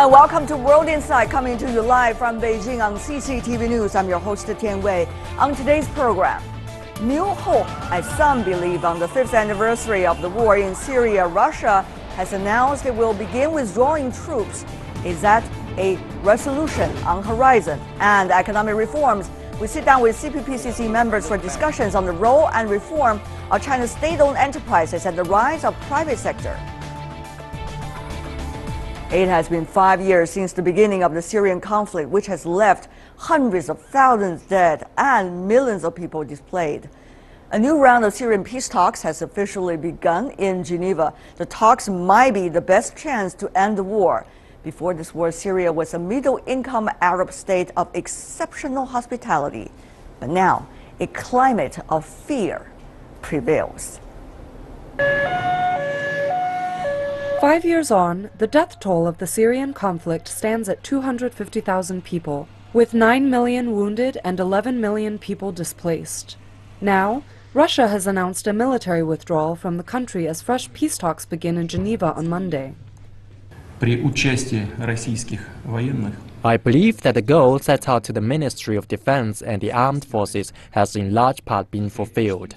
Welcome to World Insight, coming to you live from Beijing on CCTV News. I'm your host, Tian Wei. On today's program, new hope, as some believe, on the 5th anniversary of the war in Syria. Russia has announced it will begin withdrawing troops. Is that a resolution on horizon? And economic reforms. We sit down with CPPCC members for discussions on the role and reform of China's state-owned enterprises and the rise of private sector. It has been 5 years since the beginning of the Syrian conflict, which has left hundreds of thousands dead and millions of people displaced. A new round of Syrian peace talks has officially begun in Geneva. The talks might be the best chance to end the war. Before this war, Syria was a middle-income Arab state of exceptional hospitality. But now, a climate of fear prevails. 5 years on, the death toll of the Syrian conflict stands at 250,000 people, with 9 million wounded and 11 million people displaced. Now, Russia has announced a military withdrawal from the country as fresh peace talks begin in Geneva on Monday. I believe that the goal set out to the Ministry of Defense and the armed forces has in large part been fulfilled.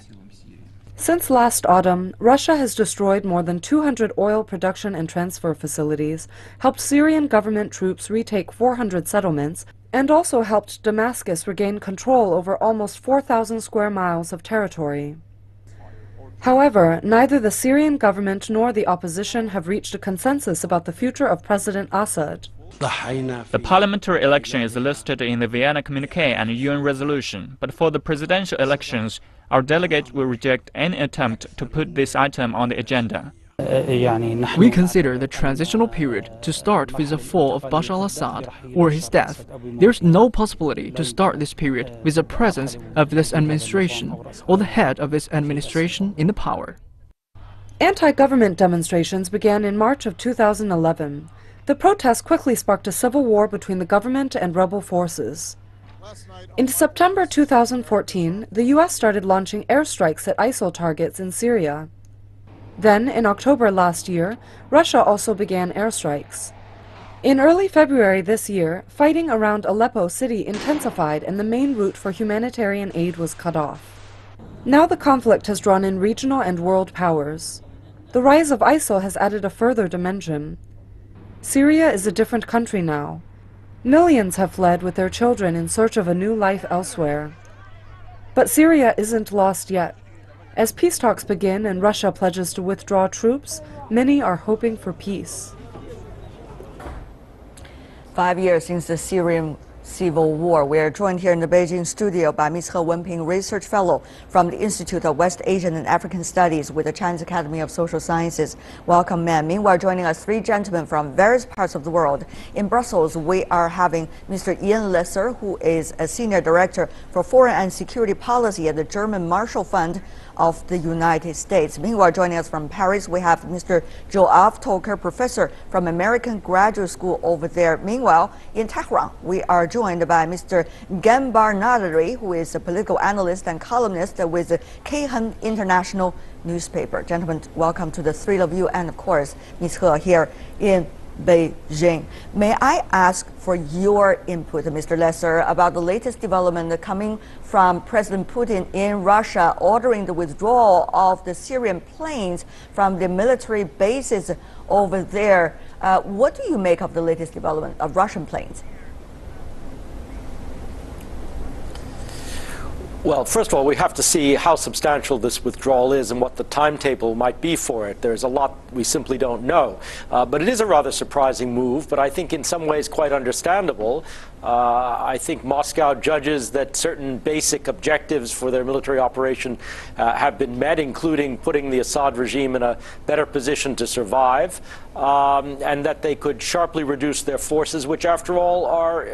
Since last autumn, Russia has destroyed more than 200 oil production and transfer facilities, helped Syrian government troops retake 400 settlements, and also helped Damascus regain control over almost 4,000 square miles of territory. However, neither the Syrian government nor the opposition have reached a consensus about the future of President Assad. The parliamentary election is listed in the Vienna Communique and UN resolution, but for the presidential elections, our delegate will reject any attempt to put this item on the agenda. We consider the transitional period to start with the fall of Bashar al-Assad or his death. There's no possibility to start this period with the presence of this administration or the head of this administration in the power. Anti-government demonstrations began in March of 2011. The protests quickly sparked a civil war between the government and rebel forces. In September 2014, the U.S. started launching airstrikes at ISIL targets in Syria. Then, in October last year, Russia also began airstrikes. In early February this year, fighting around Aleppo city intensified and the main route for humanitarian aid was cut off. Now the conflict has drawn in regional and world powers. The rise of ISIL has added a further dimension. Syria is a different country now. Millions have fled with their children in search of a new life elsewhere. But Syria isn't lost yet. As peace talks begin and Russia pledges to withdraw troops, many are hoping for peace. 5 years since the Syrian civil war. We are joined here in the Beijing studio by Ms. He Wenping, Research Fellow from the Institute of West Asian and African Studies with the Chinese Academy of Social Sciences. Welcome, ma'am. Meanwhile, joining us, three gentlemen from various parts of the world. In Brussels, we are having Mr. Ian Lesser, who is a Senior Director for Foreign and Security Policy at the German Marshall Fund of the United States. Meanwhile, joining us from Paris, we have Mr. Joab Toker, Professor from American Graduate School over there. Meanwhile, in Tehran, we are joined by Mr. Gembar Nadari, who is a political analyst and columnist with the Kayhan International newspaper. Gentlemen, welcome to the three of you, and of course, Ms. He here in Beijing. May I ask for your input, Mr. Lesser, about the latest development coming from President Putin in Russia ordering the withdrawal of the Syrian planes from the military bases over there. What do you make of the latest development of Russian planes? Well, first of all, we have to see how substantial this withdrawal is and what the timetable might be for it. There's a lot we simply don't know. But it is a rather surprising move, but I think in some ways quite understandable. I think Moscow judges that certain basic objectives for their military operation have been met, including putting the Assad regime in a better position to survive, and that they could sharply reduce their forces, which after all are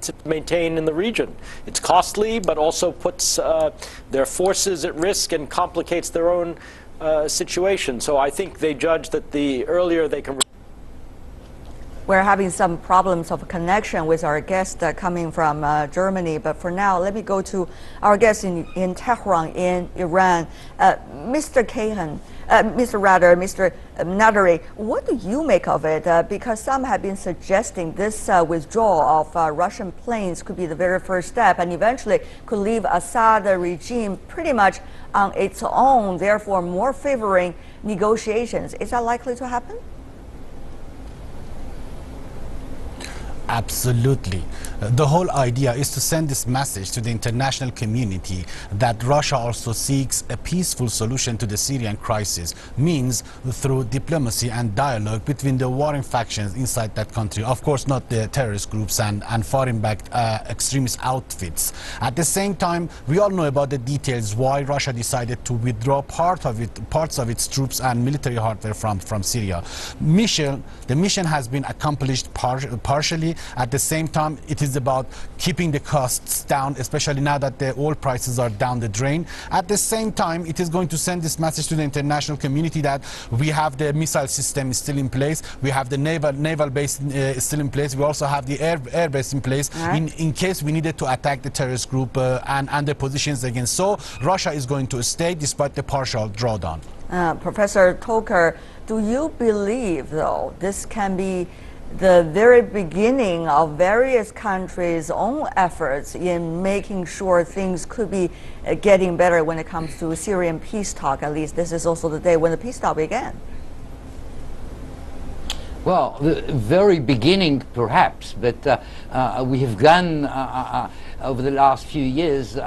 to maintain in the region. It's costly, but also puts their forces at risk and complicates their own situation. So I think they judge that the earlier they can. We're having some problems of connection with our guest coming from Germany, but for now, let me go to our guest in Tehran, in Iran. Mr. Kayhan, Mr. Nadari, what do you make of it? Because some have been suggesting this withdrawal of Russian planes could be the very first step and eventually could leave Assad regime pretty much on its own, therefore more favoring negotiations. Is that likely to happen? Absolutely. The whole idea is to send this message to the international community that Russia also seeks a peaceful solution to the Syrian crisis, means through diplomacy and dialogue between the warring factions inside that country. Of course, not the terrorist groups and foreign-backed extremist outfits. At the same time, we all know about the details why Russia decided to withdraw parts of its troops and military hardware from Syria. The mission has been accomplished partially. At the same time, it is about keeping the costs down, especially now that the oil prices are down the drain. At the same time, it is going to send this message to the international community that we have the missile system still in place, we have the naval base still in place, we also have the air base in place, in case we needed to attack the terrorist group and their positions again. So Russia is going to stay despite the partial drawdown. Professor Toker, do you believe, though, this can be the very beginning of various countries' own efforts in making sure things could be getting better when it comes to Syrian peace talk? At least this is also the day when the peace talk began. Well, the very beginning, perhaps, but we have gone over the last few years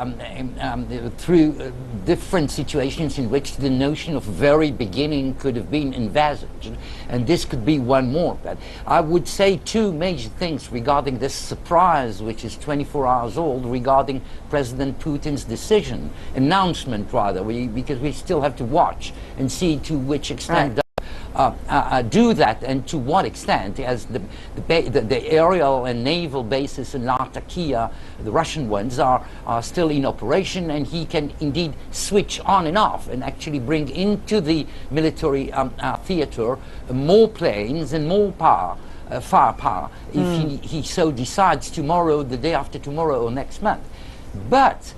through different situations in which the notion of very beginning could have been envisaged, and this could be one more. But I would say two major things regarding this surprise, which is 24 hours old, regarding President Putin's decision, announcement rather, because we still have to watch and see to which extent do that, and to what extent, as the aerial and naval bases in Latakia, the Russian ones, are still in operation, and he can indeed switch on and off and actually bring into the military theater more planes and more firepower if he so decides tomorrow, the day after tomorrow, or next month. But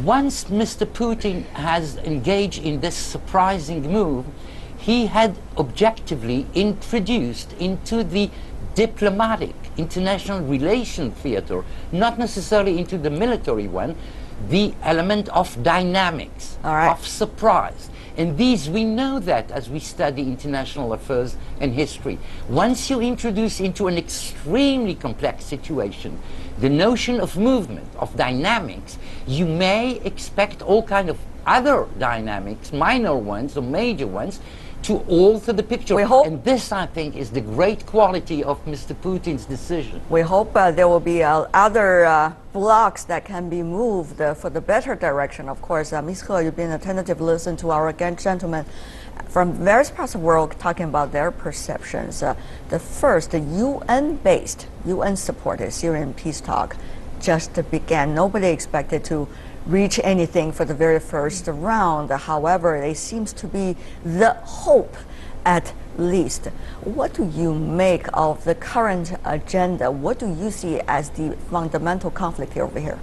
once Mr. Putin has engaged in this surprising move, he had objectively introduced into the diplomatic international relation theater, not necessarily into the military one, the element of dynamics, of surprise. And these, we know that as we study international affairs and history. Once you introduce into an extremely complex situation the notion of movement, of dynamics, you may expect all kind of other dynamics, minor ones or major ones, to alter the picture. And this, I think, is the great quality of Mr. Putin's decision. We hope there will be other blocks that can be moved for the better direction. Of course, Ms. He, you've been attentive listen to our gentlemen from various parts of the world talking about their perceptions. The first UN-based, UN-supported Syrian peace talk just began. Nobody expected to reach anything for the very first round. However, it seems to be the hope at least. What do you make of the current agenda? What do you see as the fundamental conflict over here?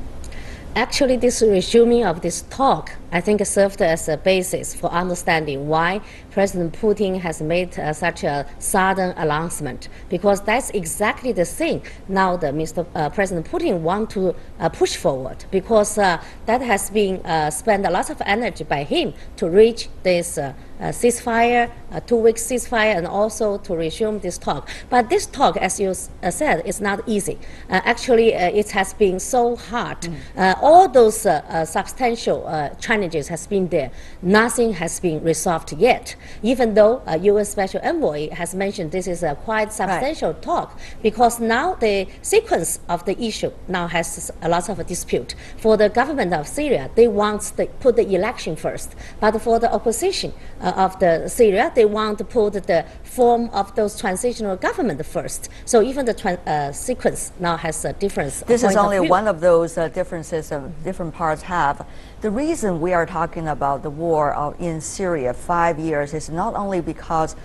Actually, this resuming of this talk, I think, served as a basis for understanding why President Putin has made such a sudden announcement, because that's exactly the thing now that President Putin wants to push forward, because that has been spent a lot of energy by him to reach this ceasefire, 2-week ceasefire, and also to resume this talk. But this talk, as you said, is not easy. Actually, it has been so hard. All those substantial challenges has been there. Nothing has been resolved yet, even though U.S. Special Envoy has mentioned this is a quite substantial talk, because now the sequence of the issue now has a lot of dispute. For the government of Syria, they want to put the election first, but for the opposition of the Syria, they want to put the form of those transitional government first. So even the sequence now has a difference. This is only one of those differences different parts have. The reason we are talking about the war in Syria 5 years is not only because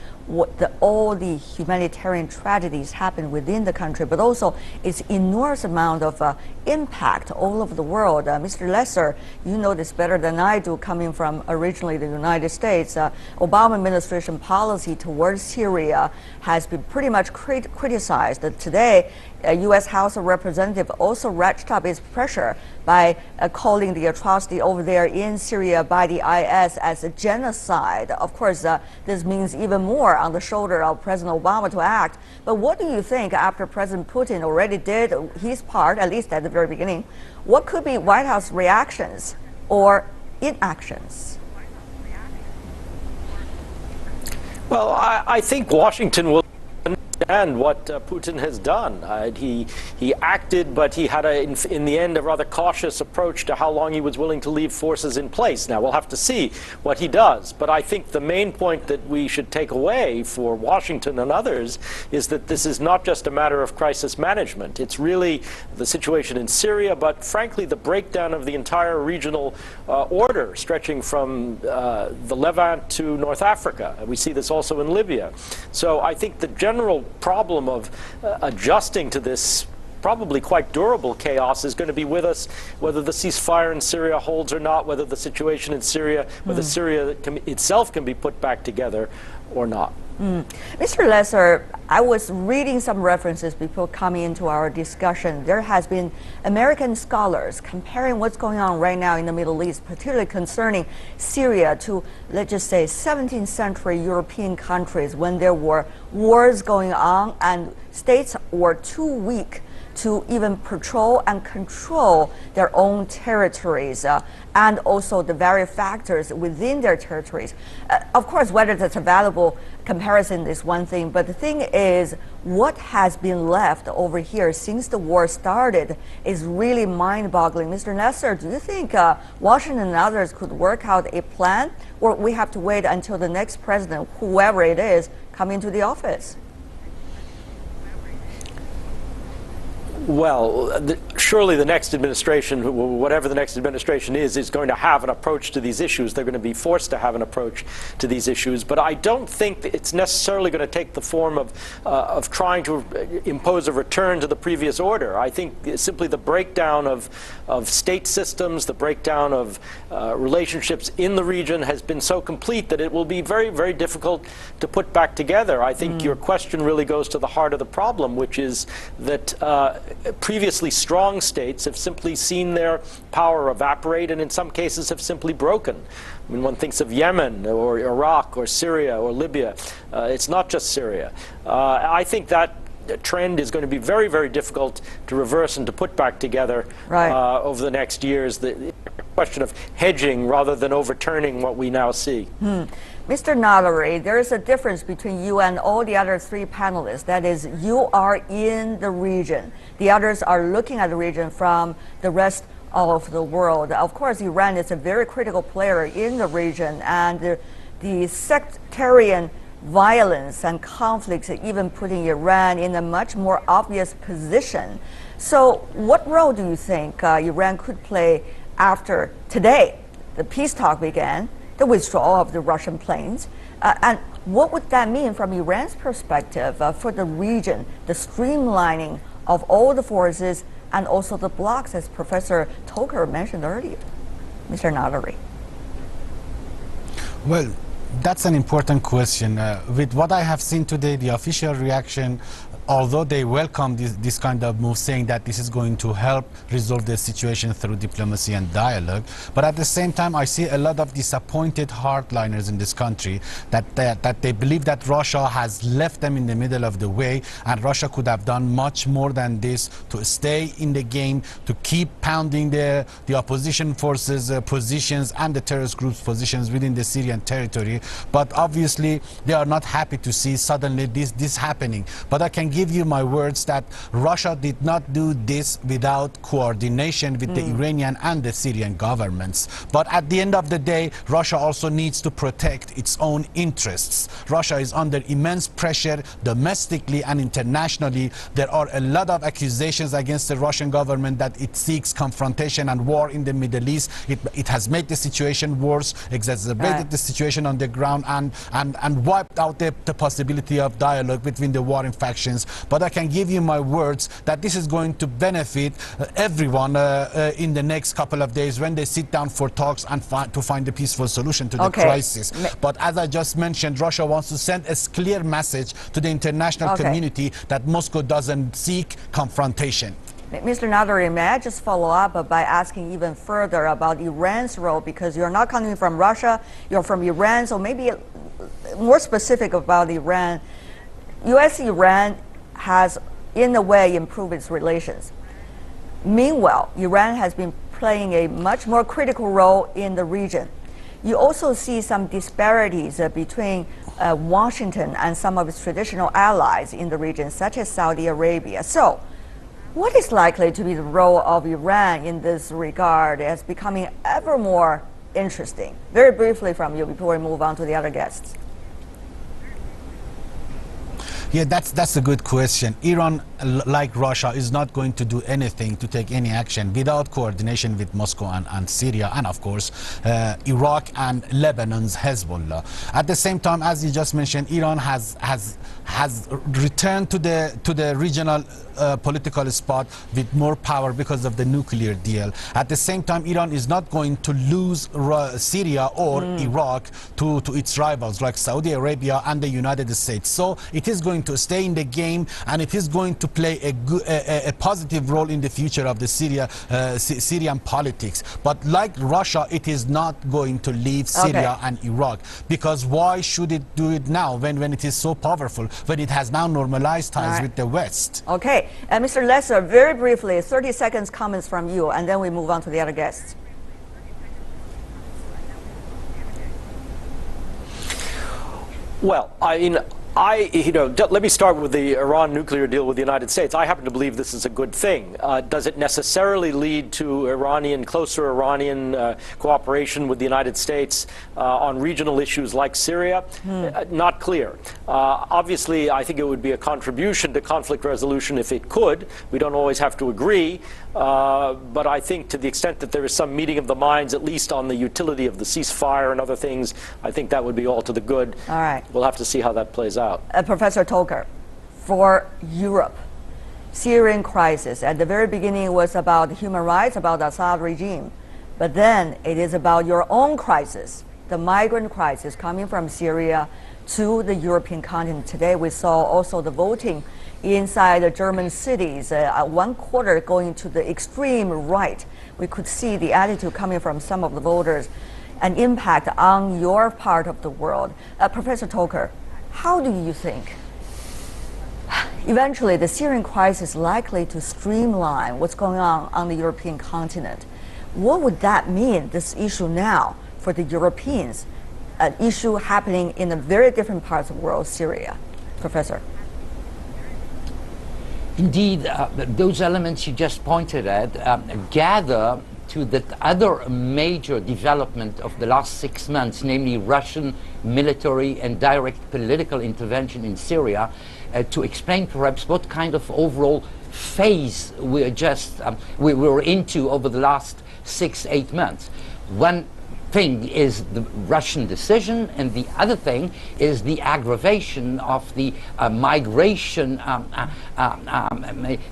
all the humanitarian tragedies happen within the country, but also its enormous amount of impact all over the world. Mr. Lesser, you know this better than I do, coming from originally the United States. Obama administration policy towards Syria has been pretty much criticized. Today, U.S. House of Representatives also ratcheted up its pressure by calling the atrocity over there in Syria by the IS as a genocide. Of course, this means even more on the shoulder of President Obama to act. But what do you think after President Putin already did his part, at least at the very beginning? What could be White House reactions or inactions? Well, I think Washington will understand what Putin has done. He acted, but he had, in the end, a rather cautious approach to how long he was willing to leave forces in place. Now, we'll have to see what he does. But I think the main point that we should take away for Washington and others is that this is not just a matter of crisis management. It's really the situation in Syria, but frankly, the breakdown of the entire regional order, stretching from the Levant to North Africa. We see this also in Libya. So I think the general problem of adjusting to this probably quite durable chaos is going to be with us, whether the ceasefire in Syria holds or not, whether the situation in Syria, whether Syria itself can be put back together or not. Mr. Lesser, I was reading some references before coming into our discussion. There has been American scholars comparing what's going on right now in the Middle East, particularly concerning Syria, to, let's just say, 17th century European countries when there were wars going on and states were too weak to even patrol and control their own territories, and also the various factors within their territories. Of course, whether that's a valuable comparison is one thing, but the thing is, what has been left over here since the war started is really mind-boggling. Mr. Lesser, do you think Washington and others could work out a plan, or we have to wait until the next president, whoever it is, come into the office? Well, surely the next administration, whatever the next administration is going to have an approach to these issues. They're going to be forced to have an approach to these issues. But I don't think that it's necessarily going to take the form of trying to impose a return to the previous order. I think simply the breakdown of state systems, the breakdown of relationships in the region has been so complete that it will be very, very difficult to put back together. I think your question really goes to the heart of the problem, which is that previously strong states have simply seen their power evaporate and in some cases have simply broken. I mean, one thinks of Yemen or Iraq or Syria or Libya. It's not just Syria. I think that trend is going to be very, very difficult to reverse and to put back together over the next years. The question of hedging rather than overturning what we now see. Mr. Nallery, there is a difference between you and all the other three panelists. That is, you are in the region. The others are looking at the region from the rest of the world. Of course, Iran is a very critical player in the region, and the sectarian violence and conflicts are even putting Iran in a much more obvious position. So what role do you think Iran could play after today? The peace talk began, the withdrawal of the Russian planes, and what would that mean from Iran's perspective for the region, the streamlining of all the forces and also the blocs, as Professor Toker mentioned earlier? Mr. Nallery. Well, that's an important question. With what I have seen today, the official reaction, although they welcome this kind of move, saying that this is going to help resolve the situation through diplomacy and dialogue, but at the same time I see a lot of disappointed hardliners in this country that they believe that Russia has left them in the middle of the way, and Russia could have done much more than this to stay in the game, to keep pounding the opposition forces positions and the terrorist groups positions within the Syrian territory. But obviously they are not happy to see suddenly this happening. But I can give give you my words that Russia did not do this without coordination with the Iranian and the Syrian governments. But at the end of the day, Russia also needs to protect its own interests. Russia is under immense pressure domestically and internationally. There are a lot of accusations against the Russian government that it seeks confrontation and war in the Middle East. It has made the situation worse, exacerbated the situation on the ground, and wiped out the possibility of dialogue between the warring factions. But I can give you my words that this is going to benefit everyone in the next couple of days when they sit down for talks and to find a peaceful solution to the crisis. But as I just mentioned, Russia wants to send a clear message to the international community that Moscow doesn't seek confrontation. Mr. Nadari, may I just follow up by asking even further about Iran's role, because you're not coming from Russia, you're from Iran, so maybe more specific about Iran. U.S.-Iran has, in a way, improved its relations. Meanwhile, Iran has been playing a much more critical role in the region. You also see some disparities between Washington and some of its traditional allies in the region, such as Saudi Arabia. So, what is likely to be the role of Iran in this regard as becoming ever more interesting? Very briefly from you before we move on to the other guests. Yeah, that's a good question. Iran, like Russia, is not going to do anything to take any action without coordination with Moscow and Syria, and of course Iraq and Lebanon's Hezbollah. At the same time, as you just mentioned, Iran has returned to the regional political spot with more power because of the nuclear deal. At the same time, Iran is not going to lose Syria or Iraq to its rivals like Saudi Arabia and the United States. So it is going to stay in the game, and it is going to play a positive role in the future of the Syrian politics. But like Russia, it is not going to leave Syria and Iraq, because why should it do it now when it is so powerful, when it has now normalized ties with the West? Okay, Mr. Lesser, very briefly, 30 seconds comments from you, and then we move on to the other guests. Well, let me start with the Iran nuclear deal with the United States. I happen to believe this is a good thing. Does it necessarily lead to closer Iranian cooperation with the United States on regional issues like Syria? Not clear. Obviously, I think it would be a contribution to conflict resolution if it could. We don't always have to agree. But I think to the extent that there is some meeting of the minds, at least on the utility of the ceasefire and other things, I think that would be all to the good. All right. We'll have to see how that plays out. Professor Toker, for Europe, Syrian crisis, at the very beginning was about human rights, about the Assad regime. But then it is about your own crisis, the migrant crisis coming from Syria to the European continent. Today we saw also the voting inside the German cities, 1/4 going to the extreme right. We could see the attitude coming from some of the voters, an impact on your part of the world. Professor Toker, how do you think eventually the Syrian crisis is likely to streamline what's going on the European continent? What would that mean, this issue now, for the Europeans, an issue happening in the very different parts of the world, Syria? Professor. Indeed, those elements you just pointed at gather to the other major development of the last 6 months, namely Russian military and direct political intervention in Syria, to explain perhaps what kind of overall phase we were into over the last 6-8 months. One thing is the Russian decision, and the other thing is the aggravation of the migration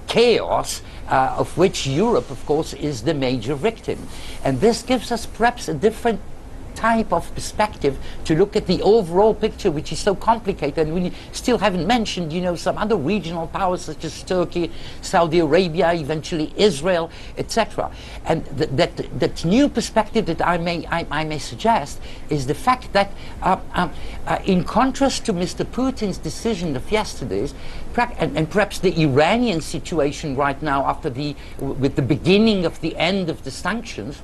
chaos of which Europe, of course, is the major victim. And this gives us perhaps a different type of perspective to look at the overall picture, which is so complicated. And we still haven't mentioned, some other regional powers such as Turkey, Saudi Arabia, eventually Israel, etc. And that new perspective that I may suggest is the fact that, in contrast to Mr. Putin's decision of yesterday's, and perhaps the Iranian situation right now with the beginning of the end of the sanctions,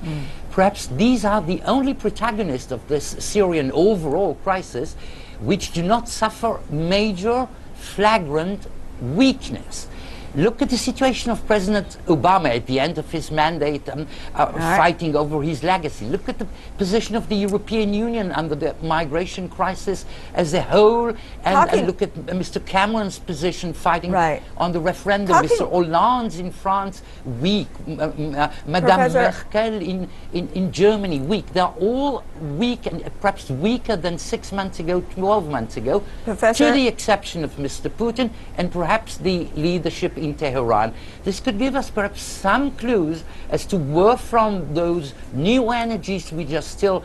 perhaps these are the only protagonists of this Syrian overall crisis which do not suffer major, flagrant weakness. Look at the situation of President Obama at the end of his mandate, fighting over his legacy. Look at the position of the European Union under the migration crisis as a whole, and look at Mr. Cameron's position fighting on the referendum. Mr. Hollande in France, weak. Madame Merkel in Germany, weak. They're all weak, and perhaps weaker than 6 months ago, 12 months ago, to the exception of Mr. Putin and perhaps the leadership in Tehran. This could give us perhaps some clues as to where from those new energies which are still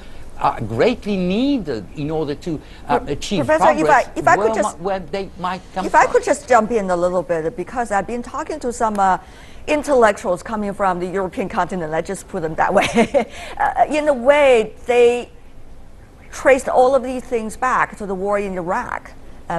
greatly needed in order to achieve progress, where they might come from. If I could just jump in a little bit, because I've been talking to some intellectuals coming from the European continent, let's just put them that way. In a way, they traced all of these things back to the war in Iraq.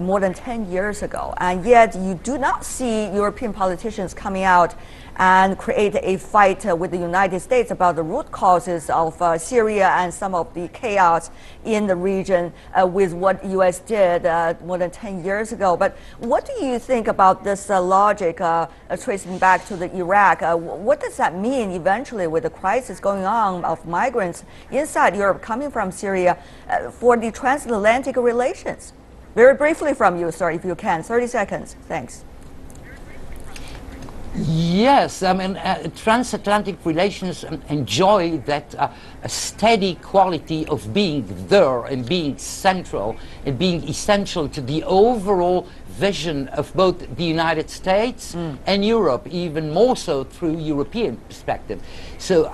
More than 10 years ago, and yet you do not see European politicians coming out and create a fight with the United States about the root causes of Syria and some of the chaos in the region with what U.S. did more than 10 years ago. But what do you think about this logic tracing back to the Iraq? What does that mean eventually with the crisis going on of migrants inside Europe coming from Syria for the transatlantic relations? Very briefly from you, sir, if you can. 30 seconds. Thanks. Yes, I mean, transatlantic relations enjoy that steady quality of being there and being central and being essential to the overall vision of both the United States and Europe, even more so through European perspective. So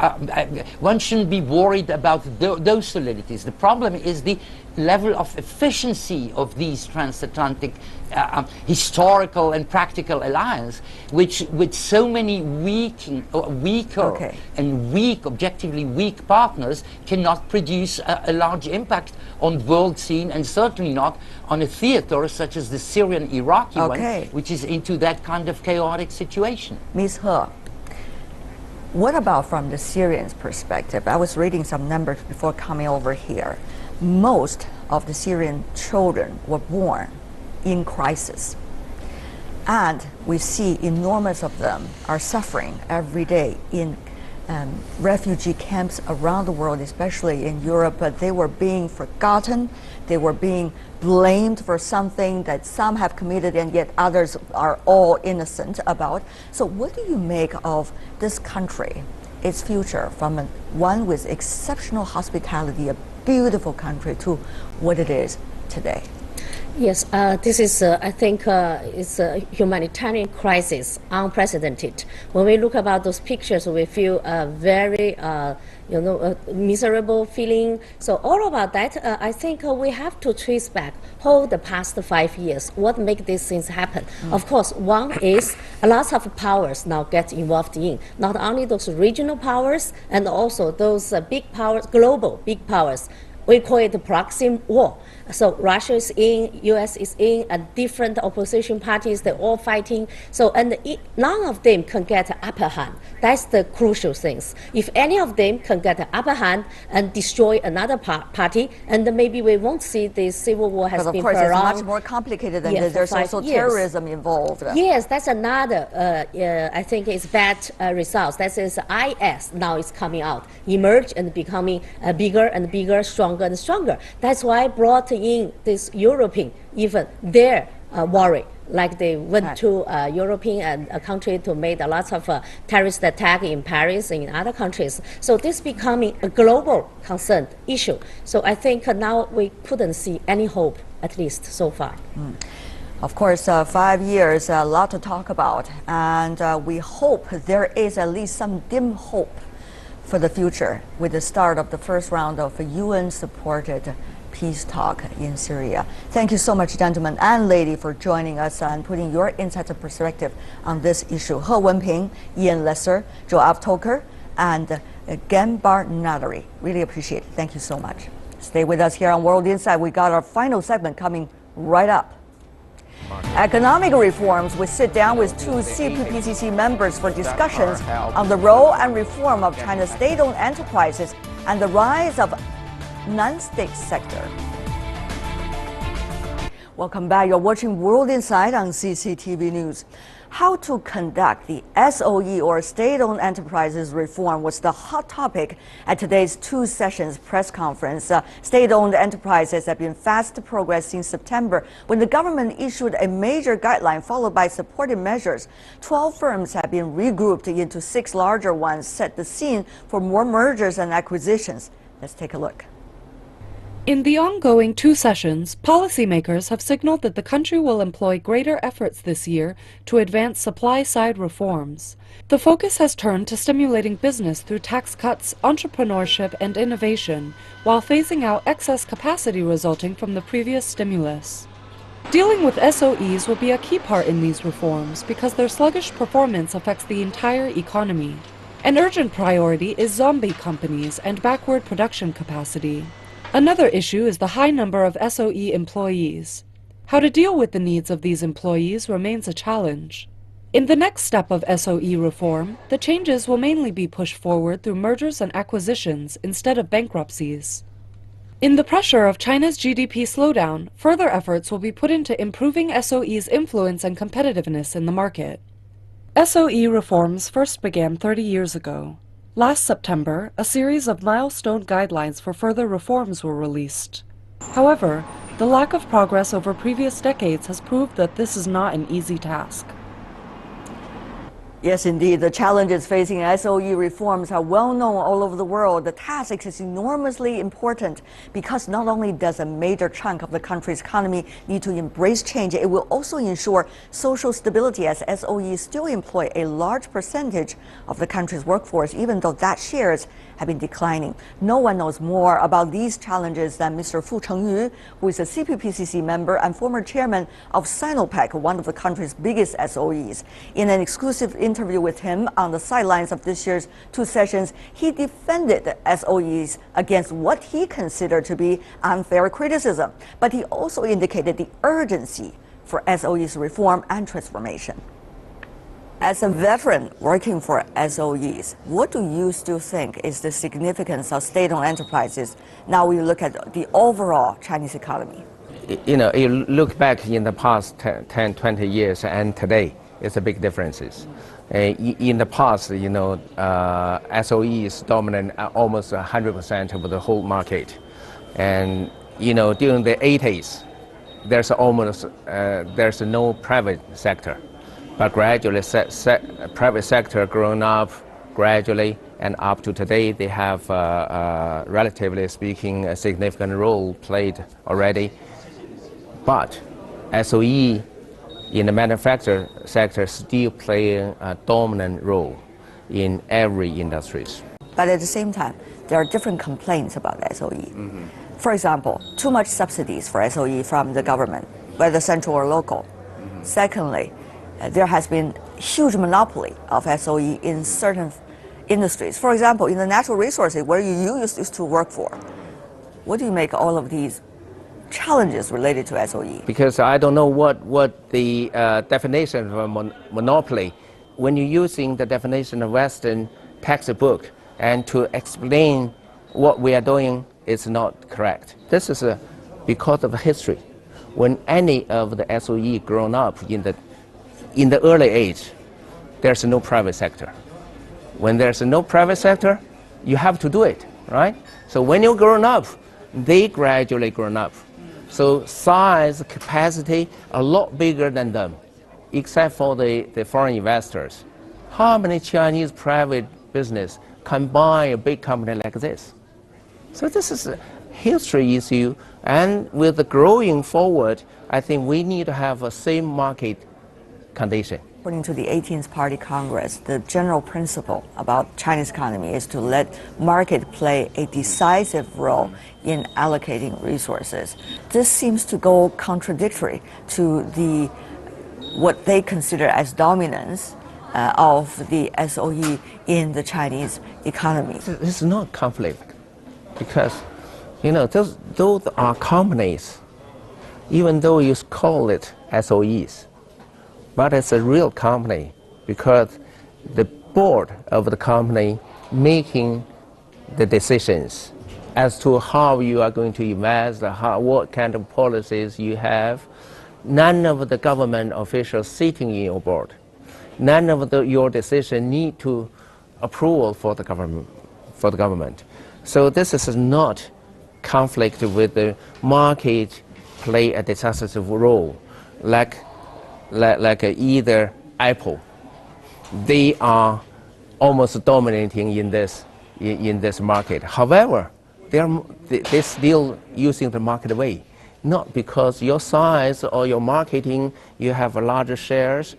one shouldn't be worried about those solidities. The problem is the level of efficiency of these transatlantic historical and practical alliance, which with so many weaker and objectively weak partners, cannot produce a large impact on world scene, and certainly not on a theater such as the Syrian Iraqi one, which is into that kind of chaotic situation. Ms. He, what about from the Syrians' perspective? I was reading some numbers before coming over here. Most of the Syrian children were born in crisis, and we see enormous of them are suffering every day in refugee camps around the world, especially in Europe. But they were being forgotten, they were being blamed for something that some have committed and yet others are all innocent about. So what do you make of this country, its future, from one with exceptional hospitality, a beautiful country, to what it is today? Yes, this is, I think, it's a humanitarian crisis, unprecedented. When we look about those pictures, we feel very, miserable feeling. So all about that, I think we have to trace back whole the past 5 years, what make these things happen. Of course, one is a lot of powers now get involved in, not only those regional powers, and also those big powers, global big powers. We call it the proxy war. So Russia is in, US is in, and different opposition parties, they're all fighting. So, and none of them can get an upper hand. That's the crucial things. If any of them can get an upper hand and destroy another party, and then maybe we won't see the civil war has been prolonged. But of course, it's much more complicated than this. There's also terrorism involved. Yes, that's another, I think it's bad results. That is IS now is coming out, emerge and becoming bigger and bigger, stronger and stronger. That's why I brought in this European, even their worry, like they went to European country to make a lot of terrorist attack in Paris and in other countries. So this becoming a global concern issue. So I think now we couldn't see any hope, at least so far. Of course, 5 years, a lot to talk about, and we hope there is at least some dim hope for the future with the start of the first round of UN-supported peace talk in Syria. Thank you so much, gentlemen and lady, for joining us and putting your insights and perspective on this issue. He Wenping, Ian Lesser, Joab Toker, and Gambar Nadari. Really appreciate it. Thank you so much. Stay with us here on World Insight. We got our final segment coming right up. Economic reforms. We sit down with 2 CPPCC members for discussions on the role and reform of China's state-owned enterprises and the rise of non-state sector. Welcome back. You're watching World Insight on CCTV News. How to conduct the SOE or state-owned enterprises reform was the hot topic at today's two sessions press conference. State-owned enterprises have been fast progress since September when the government issued a major guideline followed by supportive measures. 12 firms have been regrouped into 6 larger ones, set the scene for more mergers and acquisitions. Let's take a look. In the ongoing two sessions, policymakers have signaled that the country will employ greater efforts this year to advance supply-side reforms. The focus has turned to stimulating business through tax cuts, entrepreneurship, and innovation, while phasing out excess capacity resulting from the previous stimulus. Dealing with SOEs will be a key part in these reforms because their sluggish performance affects the entire economy. An urgent priority is zombie companies and backward production capacity. Another issue is the high number of SOE employees. How to deal with the needs of these employees remains a challenge. In the next step of SOE reform, the changes will mainly be pushed forward through mergers and acquisitions instead of bankruptcies. In the pressure of China's GDP slowdown, further efforts will be put into improving SOE's influence and competitiveness in the market. SOE reforms first began 30 years ago. Last September, a series of milestone guidelines for further reforms were released. However, the lack of progress over previous decades has proved that this is not an easy task. Yes, indeed. The challenges facing SOE reforms are well known all over the world. The task is enormously important because not only does a major chunk of the country's economy need to embrace change, it will also ensure social stability as SOEs still employ a large percentage of the country's workforce, even though that shares have been declining. No one knows more about these challenges than Mr. Fu Chengyu, who is a CPPCC member and former chairman of Sinopec, one of the country's biggest SOEs. In an exclusive interview with him on the sidelines of this year's two sessions, he defended the SOEs against what he considered to be unfair criticism. But he also indicated the urgency for SOEs reform and transformation. As a veteran working for SOEs, what do you still think is the significance of state-owned enterprises now we look at the overall Chinese economy? You look back in the past 10, 20 years and today, it's a big differences. In the past, SOEs dominant almost 100% of the whole market. And, during the 80s, there's no private sector. But gradually, private sector grown up gradually, and up to today, they have, relatively speaking, a significant role played already. But SOE in the manufacturing sector still playing a dominant role in every industries. But at the same time, there are different complaints about SOE. Mm-hmm. For example, too much subsidies for SOE from the government, whether central or local. Mm-hmm. Secondly, there has been huge monopoly of SOE in certain industries. For example, in the natural resources where you used to work for. What do you make all of these challenges related to SOE? Because I don't know what the definition of monopoly, when you're using the definition of Western textbook and to explain what we are doing is not correct. This is because of history. When any of the SOE grown up in the early age, there's no private sector. When there's no private sector, you have to do it, right? So when you're grown up, they gradually grown up. So size, capacity, a lot bigger than them, except for the foreign investors. How many Chinese private business can buy a big company like this? So this is a history issue, and with the growing forward, I think we need to have a same market condition. According to the 18th Party Congress, the general principle about China's economy is to let market play a decisive role in allocating resources. This seems to go contradictory to what they consider as dominance of the SOE in the Chinese economy. It's not conflict because, those are companies, even though you call it SOEs. But it's a real company because the board of the company making the decisions as to how you are going to invest, what kind of policies you have, none of the government officials sitting in your board, none of your decision need to approval for the government. So this is not conflict with the market play a decisive role, like either Apple. They are almost dominating in this market. However, they're still using the market way, not because your size or your marketing you have larger shares,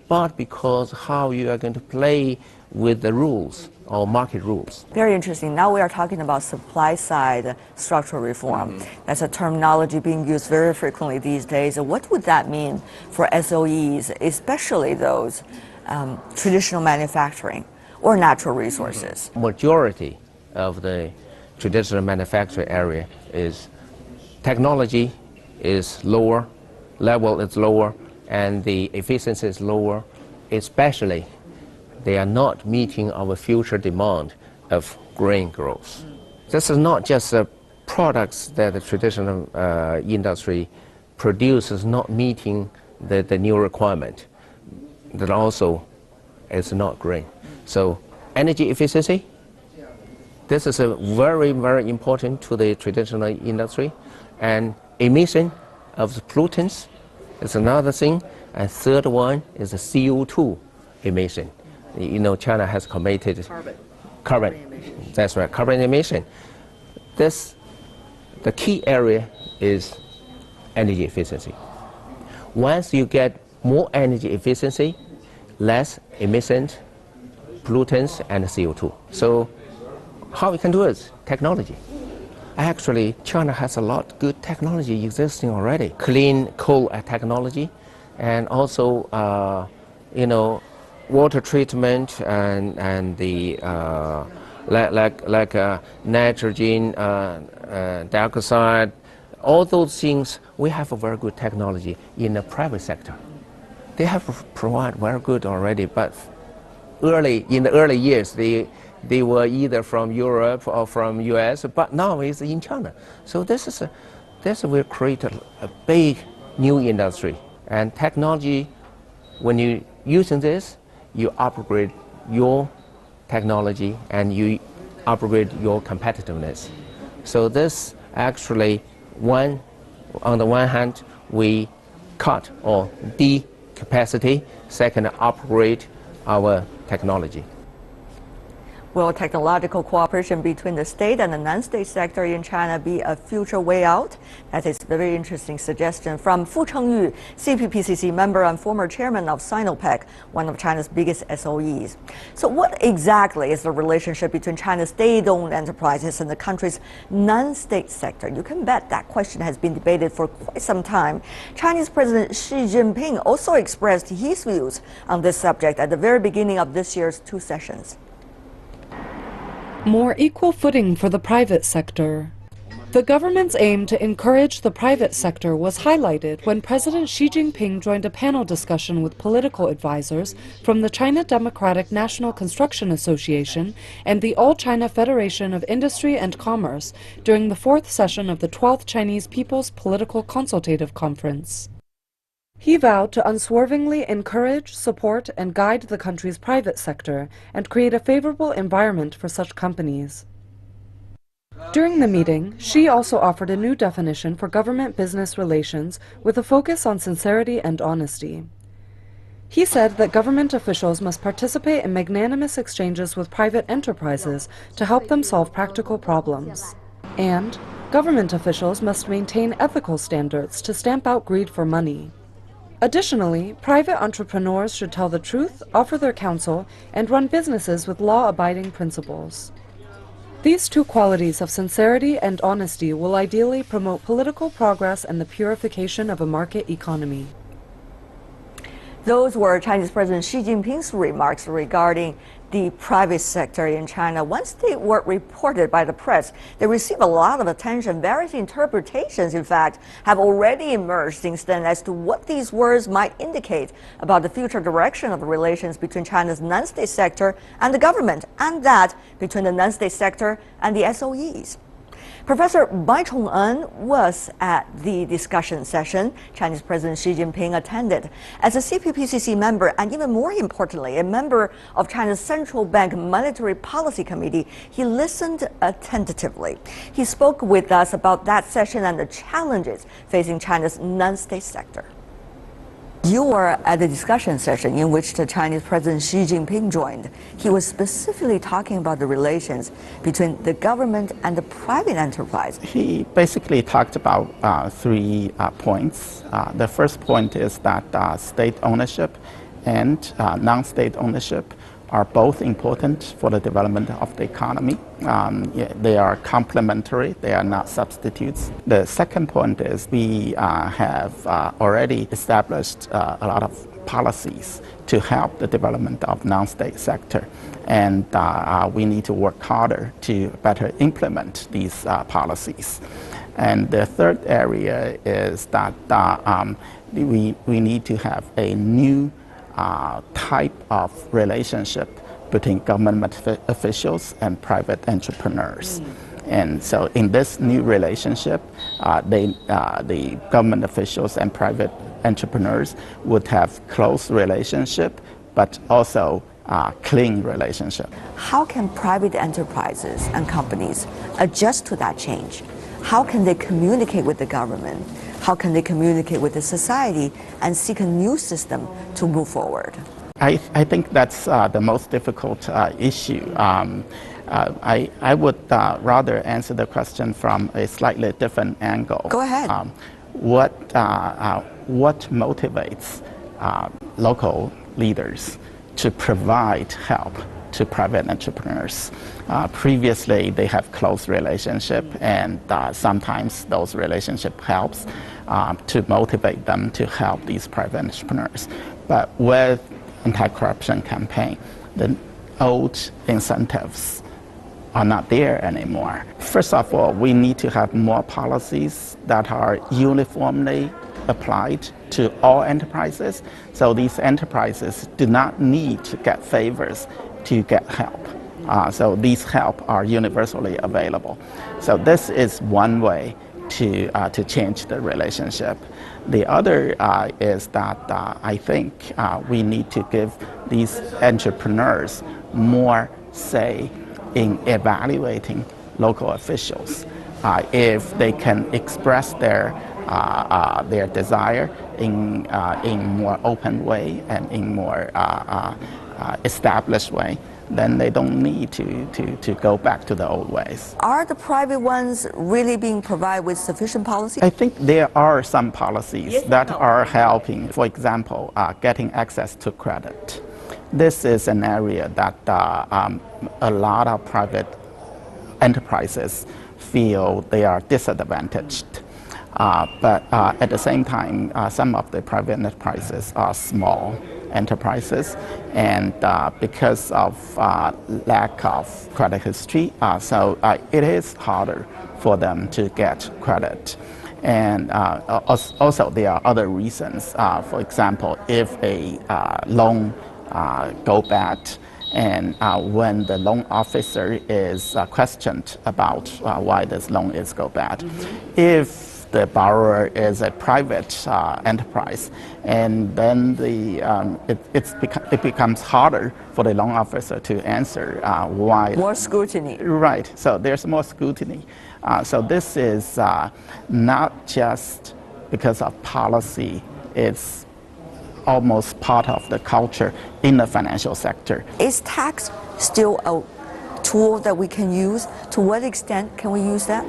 but because how you are going to play with the rules or market rules. Very interesting. Now we are talking about supply side structural reform. That's a terminology being used very frequently these days. What would that mean for SOEs, especially those traditional manufacturing or natural resources? Majority of the traditional manufacturing area is technology is lower, level is lower, and the efficiency is lower, especially they are not meeting our future demand of grain growth. This is not just products that the traditional industry produces not meeting the new requirement, that also is not grain. So energy efficiency, this is a very, very important to the traditional industry, and emission of the pollutants is another thing, and third one is the CO2 emission. You know, China has committed carbon. That's right, carbon emission. The key area is energy efficiency. Once you get more energy efficiency, less emissions, pollutants, and CO2. So how we can do it? Technology. Actually, China has a lot of good technology existing already. Clean coal technology, and also, you know, water treatment and the nitrogen dioxide, all those things. We have a very good technology in the private sector. They have provided very good already, but in the early years, they were either from Europe or from US, but now it's in China. So this will create a big new industry. And technology, when you using this, you upgrade your technology and you upgrade your competitiveness. So this actually, on the one hand, we cut or de-capacity, second, upgrade our technology. Will technological cooperation between the state and the non-state sector in China be a future way out? That is a very interesting suggestion from Fu Chengyu, CPPCC member and former chairman of Sinopec, one of China's biggest SOEs. So what exactly is the relationship between China's state-owned enterprises and the country's non-state sector? You can bet that question has been debated for quite some time. Chinese President Xi Jinping also expressed his views on this subject at the very beginning of this year's 2 sessions. More equal footing for the private sector. The government's aim to encourage the private sector was highlighted when President Xi Jinping joined a panel discussion with political advisors from the China Democratic National Construction Association and the All China Federation of Industry and Commerce during the 4th session of the 12th Chinese People's Political Consultative Conference. He vowed to unswervingly encourage, support, and guide the country's private sector and create a favorable environment for such companies. During the meeting, Xi also offered a new definition for government-business relations with a focus on sincerity and honesty. He said that government officials must participate in magnanimous exchanges with private enterprises to help them solve practical problems. And government officials must maintain ethical standards to stamp out greed for money. Additionally, private entrepreneurs should tell the truth, offer their counsel, and run businesses with law-abiding principles. These two qualities of sincerity and honesty will ideally promote political progress and the purification of a market economy. Those were Chinese President Xi Jinping's remarks regarding the private sector in China. Once they were reported by the press, they received a lot of attention. Various interpretations, in fact, have already emerged since then as to what these words might indicate about the future direction of the relations between China's non-state sector and the government, and that between the non-state sector and the SOEs. Professor Bai Chong-en was at the discussion session. Chinese President Xi Jinping attended. As a CPPCC member, and even more importantly, a member of China's Central Bank Monetary Policy Committee, he listened attentively. He spoke with us about that session and the challenges facing China's non-state sector. You were at the discussion session in which the Chinese President Xi Jinping joined. He was specifically talking about the relations between the government and the private enterprise. He basically talked about three points. The first point is that state ownership and non-state ownership are both important for the development of the economy. They are complementary, they are not substitutes. The second point is we have already established a lot of policies to help the development of non-state sector, and we need to work harder to better implement these policies. And the third area is that we need to have a new type of relationship between government officials and private entrepreneurs. And so in this new relationship, the government officials and private entrepreneurs would have close relationship, but also clean relationship. How can private enterprises and companies adjust to that change? How can they communicate with the government? How can they communicate with the society and seek a new system to move forward? I think that's the most difficult issue. I would rather answer the question from a slightly different angle. Go ahead. What motivates local leaders to provide help to private entrepreneurs? Previously, they have close relationship, and sometimes those relationship helps to motivate them to help these private entrepreneurs. But with anti-corruption campaign, the old incentives are not there anymore. First of all, we need to have more policies that are uniformly applied to all enterprises, so these enterprises do not need to get favors to get help. So these help are universally available. So this is one way to change the relationship. The other is that I think we need to give these entrepreneurs more say in evaluating local officials. If they can express their desire in more open way and in more established way, then they don't need to go back to the old ways. Are the private ones really being provided with sufficient policy? I think there are some policies that are helping. For example, getting access to credit. This is an area that a lot of private enterprises feel they are disadvantaged. But at the same time, some of the private enterprises are small enterprises, and because of lack of credit history, so it is harder for them to get credit. And also there are other reasons. For example, if a loan go bad, and when the loan officer is questioned about why this loan is go bad, if the borrower is a private enterprise, and then it becomes harder for the loan officer to answer why. More scrutiny. Right, so there's more scrutiny. So this is not just because of policy, it's almost part of the culture in the financial sector. Is tax still a tool that we can use? To what extent can we use that?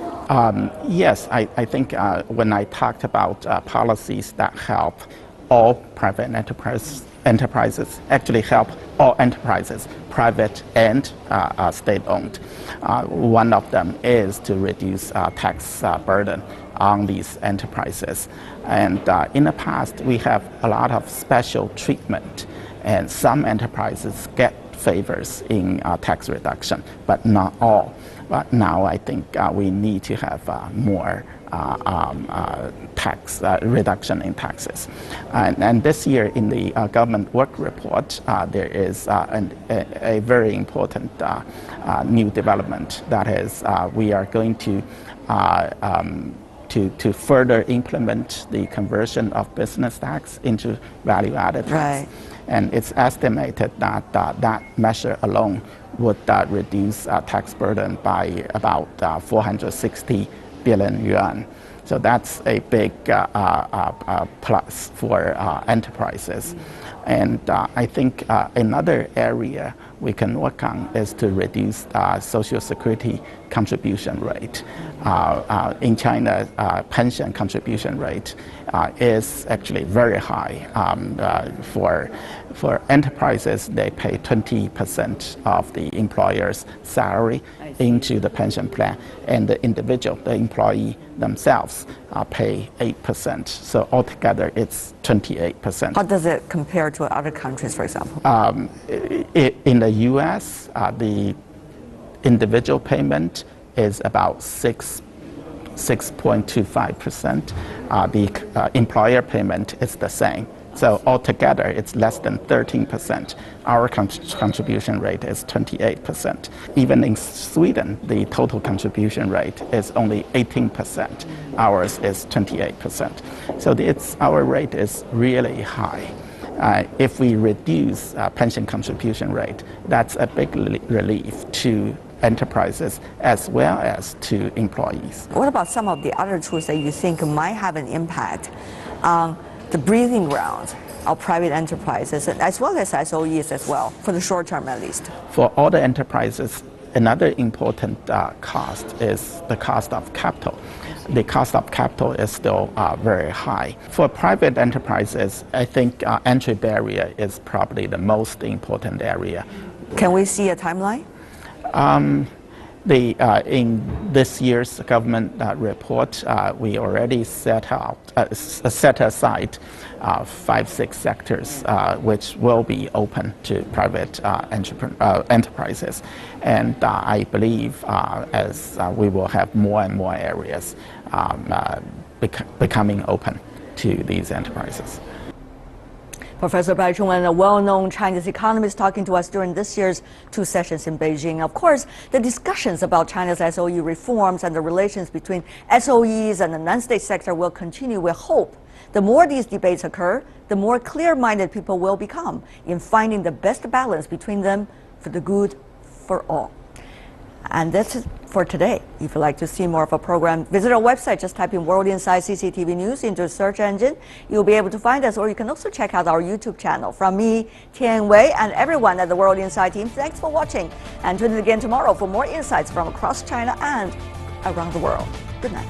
Yes, I think when I talked about policies that help all private enterprises, actually help all enterprises, private and state-owned. One of them is to reduce tax burden on these enterprises. And in the past, we have a lot of special treatment, and some enterprises get favors in tax reduction, but not all. But now I think we need to have more tax reduction in taxes. And this year in the government work report, there is a very important new development. That is, we are going to further implement the conversion of business tax into value-added tax. Right. And it's estimated that that measure alone would reduce tax burden by about 460 billion yuan. So that's a big plus for enterprises. And I think another area we can work on is to reduce Social Security contribution rate. In China, pension contribution rate is actually very high. For enterprises, they pay 20% of the employer's salary into the pension plan, and the individual, the employee themselves, pay 8%. So altogether, it's 28%. How does it compare to other countries, for example? In the U.S., the individual payment is about 6.25%. The employer payment is the same. So altogether, it's less than 13%. Our contribution rate is 28%. Even in Sweden, the total contribution rate is only 18%. Ours is 28%. So our rate is really high. If we reduce pension contribution rate, that's a big relief to enterprises as well as to employees. What about some of the other tools that you think might have an impact on the breathing ground of private enterprises, as well as SOEs as well, for the short term at least? For all the enterprises, another important cost is the cost of capital. The cost of capital is still very high. For private enterprises, I think entry barrier is probably the most important area. Can we see a timeline? In this year's government report, we already set aside 5-6 sectors which will be open to private enterprises. And I believe as we will have more and more areas becoming open to these enterprises. Professor Bai Chungwen, a well-known Chinese economist, talking to us during this year's 2 sessions in Beijing. Of course, the discussions about China's SOE reforms and the relations between SOEs and the non-state sector will continue. We hope the more these debates occur, the more clear-minded people will become in finding the best balance between them for the good for all. And that's it for today. If you'd like to see more of our program, visit our website. Just type in World Inside CCTV News into the search engine. You'll be able to find us, or you can also check out our YouTube channel. From me, Tian Wei, and everyone at the World Inside team, thanks for watching. And tune in again tomorrow for more insights from across China and around the world. Good night.